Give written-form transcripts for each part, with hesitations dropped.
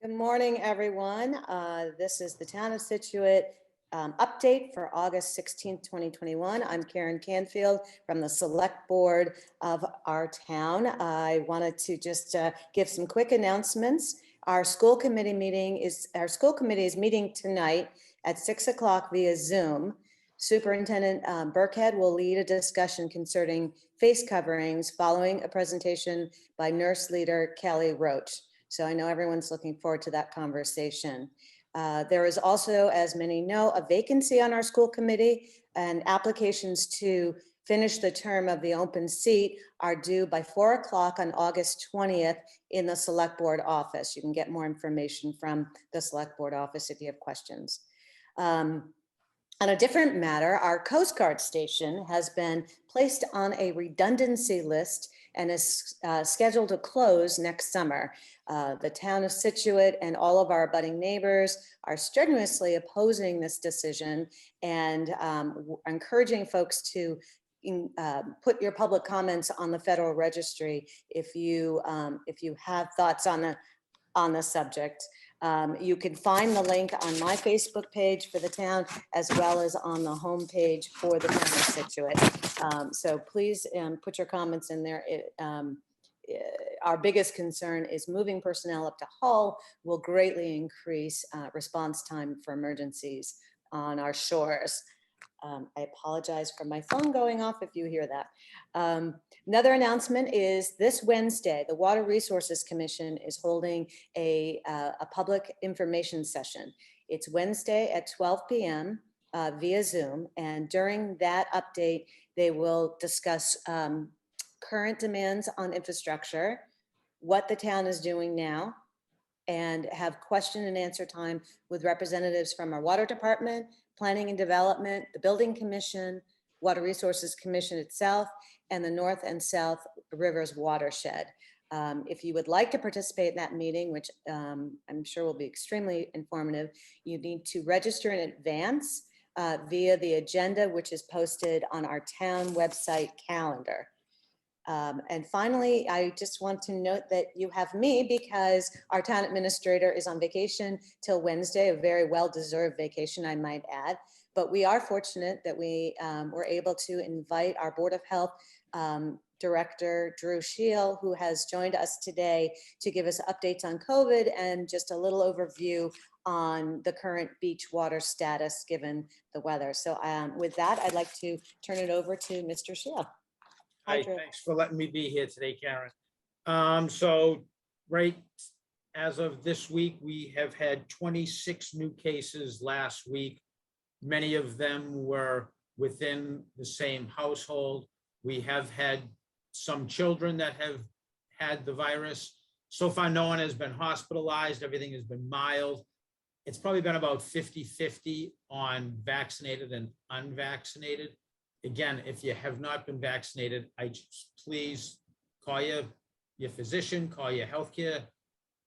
Good morning, everyone. This is the Town of Scituate update for August 16th, 2021. I'm Karen Canfield from the Select Board of our town. I wanted to just give some quick announcements. Our school committee is meeting tonight at 6 o'clock via Zoom. Superintendent Burkhead will lead a discussion concerning face coverings following a presentation by nurse leader Kelly Roach. So I know everyone's looking forward to that conversation. There is also, as many know, a vacancy on our school committee, and applications to finish the term of the open seat are due by 4 o'clock on August 20th in the Select Board office. You can get more information from the Select Board office if you have questions. On a different matter, our Coast Guard station has been placed on a redundancy list and is scheduled to close next summer. The town of Scituate and all of our abutting neighbors are strenuously opposing this decision and encouraging folks to put your public comments on the Federal Registry if you have thoughts on the subject. You can find the link on my Facebook page for the town, as well as on the home page for the town of Scituate. So please put your comments in there. Our biggest concern is moving personnel up to Hull will greatly increase response time for emergencies on our shores. I apologize for my phone going off if you hear that. Another announcement is this Wednesday, the Water Resources Commission is holding a public information session. It's Wednesday at 12 p.m. Via Zoom, and during that update, they will discuss current demands on infrastructure, what the town is doing now, and have question and answer time with representatives from our water department, planning and development, the building commission, Water Resources Commission itself, and the North and South Rivers watershed. If you would like to participate in that meeting, which I'm sure will be extremely informative, you need to register in advance via the agenda, which is posted on our town website calendar. And finally, I just want to note that you have me because our town administrator is on vacation till Wednesday, a very well-deserved vacation, I might add. But we are fortunate that we were able to invite our Board of Health Director, Drew Scheel, who has joined us today to give us updates on COVID and just a little overview on the current beach water status given the weather. So with that, I'd like to turn it over to Mr. Scheel. Hi, thanks for letting me be here today, Karen. So right as of this week, we have had 26 new cases last week. Many of them were within the same household. We have had some children that have had the virus. So far, no one has been hospitalized. Everything has been mild. It's probably been about 50-50 on vaccinated and unvaccinated. Again, if you have not been vaccinated, please call your physician, call your healthcare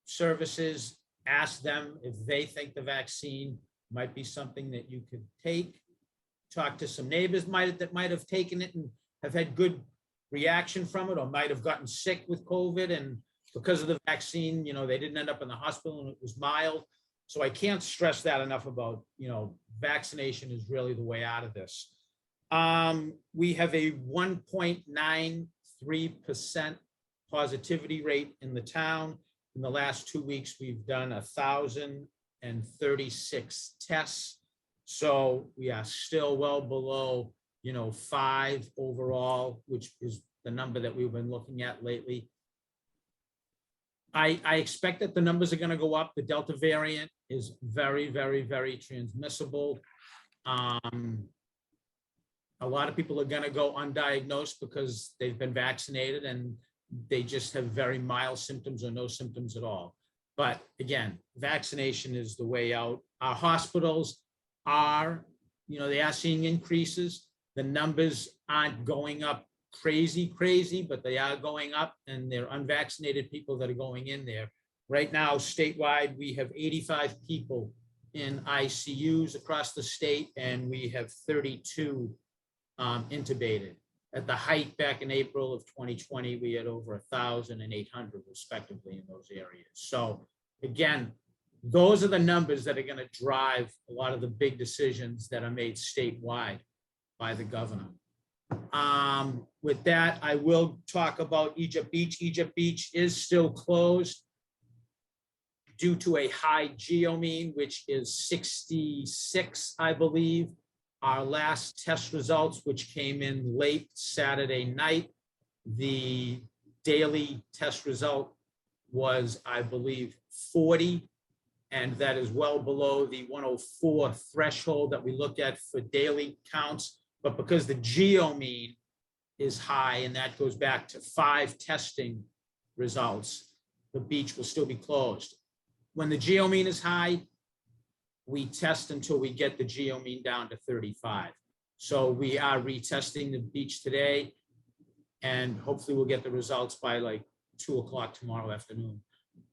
services, ask them if they think the vaccine might be something that you could take. Talk to some neighbors that might have taken it and have had good reaction from it, or might have gotten sick with COVID, and because of the vaccine, they didn't end up in the hospital and it was mild. So I can't stress that enough about, vaccination is really the way out of this. We have a 1.93% positivity rate in the town. In the last 2 weeks, we've done 1,036 tests. So we are still well below, 5 overall, which is the number that we've been looking at lately. I expect that the numbers are going to go up. The Delta variant is very, very, very transmissible. A lot of people are going to go undiagnosed because they've been vaccinated and they just have very mild symptoms or no symptoms at all. But again, vaccination is the way out. Our hospitals are, they are seeing increases. The numbers aren't going up crazy, but they are going up, and they're unvaccinated people that are going in there. Right now, statewide, we have 85 people in ICUs across the state, and we have 32 intubated. At the height back in April of 2020, we had over 1,800 respectively in those areas. So again, Those are the numbers that are going to drive a lot of the big decisions that are made statewide by the governor. With that, I will talk about Egypt Beach. Egypt Beach is still closed due to a high geomean, which is 66, I believe. Our last test results, which came in late Saturday night, the daily test result was, I believe, 40, and that is well below the 104 threshold that we looked at for daily counts. But because the geomean is high, and that goes back to 5 testing results, the beach will still be closed. When the geomean is high, we test until we get the geomean down to 35. So we are retesting the beach today, and hopefully we'll get the results by like 2 o'clock tomorrow afternoon.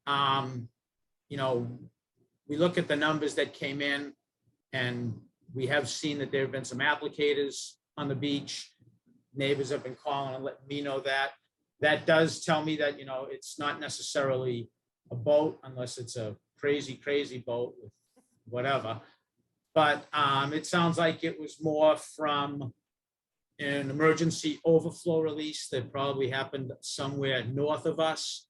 You know, we look at the numbers that came in, and we have seen that there have been some applicators on the beach. Neighbors have been calling and letting me know that. That does tell me that, you know, it's not necessarily a boat unless it's a crazy, crazy boat with whatever. But it sounds like it was more from an emergency overflow release that probably happened somewhere north of us.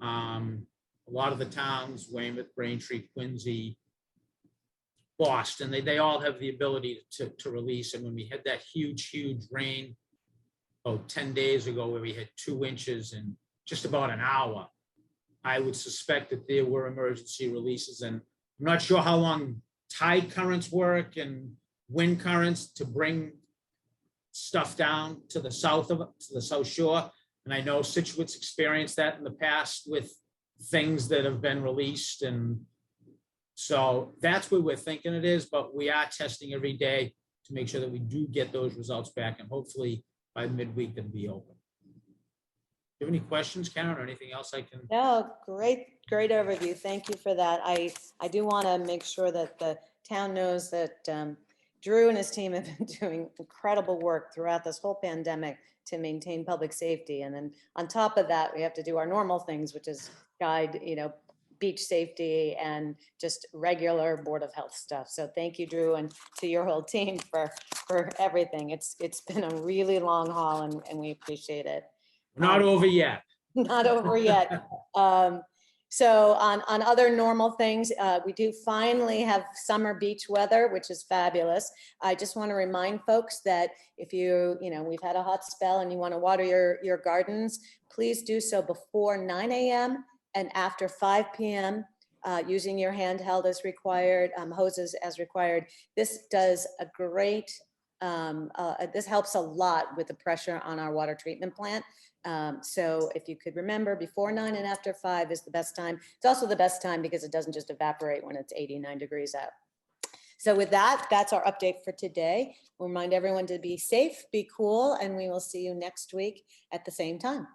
A lot of the towns, Weymouth, Braintree, Quincy, Boston, they all have the ability to release. And when we had that huge, huge rain, 10 days ago, where we had 2 inches in just about an hour, I would suspect that there were emergency releases. And I'm not sure how long tide currents work and wind currents to bring stuff down to the south of to the South Shore. And I know Scituate's experienced that in the past with things that have been released. And so that's where we're thinking it is, but we are testing every day to make sure that we do get those results back, and hopefully by midweek it'll be open. Do you have any questions, Karen, or anything else I can? No, great overview. Thank you for that. I do want to make sure that the town knows that Drew and his team have been doing incredible work throughout this whole pandemic to maintain public safety. And then on top of that, we have to do our normal things, which is guide, you know, beach safety and just regular Board of Health stuff. So thank you, Drew, and to your whole team for everything. It's been a really long haul, and we appreciate it. Not over yet. Not over yet. So on other normal things, we do finally have summer beach weather, which is fabulous. I just want to remind folks that if we've had a hot spell and you want to water your gardens, please do so before 9 a.m. and after 5 p.m. Using your handheld as required, hoses as required. This does a great, this helps a lot with the pressure on our water treatment plant. So if you could remember, before 9 and after 5 is the best time. It's also the best time because it doesn't just evaporate when it's 89 degrees out. So with that, that's our update for today. We'll remind everyone to be safe, be cool, and we will see you next week at the same time.